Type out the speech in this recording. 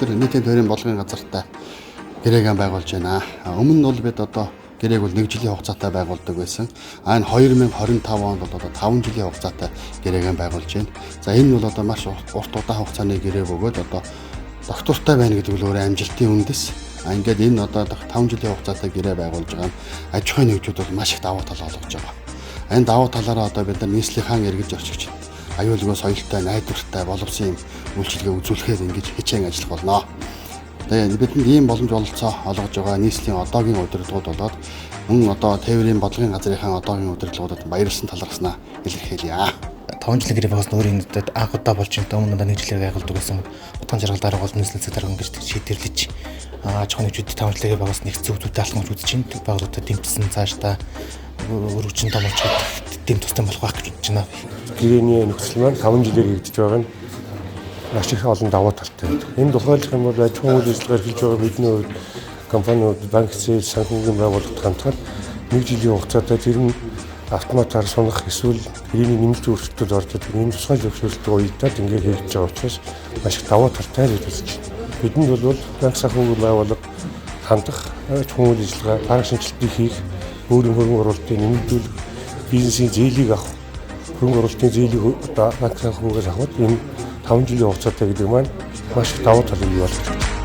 өнөөдөр нийтийн тойрын бодлогын газартай гэрээгээ байгуулж байна. Өмнө нь бол бид одоо гэрээг бол 1 жилийн хугацаатай байгуулдаг байсан. Энэ 2025 онд бол одоо 5 жилийн хугацаатай гэрээгээ байгуулж байна. За энэ бол одоо маш урт удаан хугацааны гэрээ бөгөөд одоо доктортой байна гэдэг нь өөрөө амжилтын үндэс. Ингээд энэ одоо 5 жилийн хугацаатай гэрээ байгуулж байгаа нь аж ахуйн нэгжүүд бол маш их давуу тал олгож байгаа. Энэ давуу талаараа одоо бид нар нийслэлийн эргэж орчигч аюулгүй соёлтой, найдвартай, боловсон юм үйлчилгээ үзүүлэхээр ингэж хичээн ажиллах болно. Тэгээд бидэнд ийм боломж олцоо олгож байгаа нийслэлийн одоогийн удирдлагууд болоод мөн одоо тээврийн бодлогын газрынхаа одоогийн удирдлагуудад баярлсан талархснаа илэрхийлье. 5 жилийн гэрээ байгуулсан өөрийн нэдэд анх удаа болж энэ өмнө 1 жилээр байгуулдаг байсан. Утган жаргал дарга бол нийслэл дарга ингэж шийдэрлэж аж ахуйн нэгжүүд 5 жилээр байгуулсан нэгцэн үзүүдэд алхамж үзэж чинь байгууллагуудад дэмжсэн цаашдаа өргөжин томолчод дэм тустай болох байх гэж бодож байна. Гэрээний нөхцөл маань 5 жилээр хийгдэж байгаа нь маш их олон давуу талтай. Энэ тухайлах юм бол аж ахуйн үйл ажиллагаа хийж байгаа бидний хувьд компаниуд, банк зээл, санхүүгийн байгууллагад хамтраад 1 жилийн хугацаатай тэр нь автоматар сунах эсвэл гэрээний нэмэлт өөрчлөлтөд ордог энэ тусгай зөвшөөрлөлтөд уялдаад ингээд хийж байгаа учраас маш их давуу талтай гэж үзэж байна. Бидэнд бол банк санхүүгийн байгууллага хандах, аж ахуйн үйл ажиллагаа, парк шинжилтийг хийх, өөрийн хөрөнгө оруулалтыг нэмэгдүүлэх, бизнесийн зээлийг авах, хөрөнгө оруулалтын зээлийг одоо банк санхүүгээс авах энэ 5 жилийн хугацаатай гэдэг маань маш их давуу тал бий болж байна.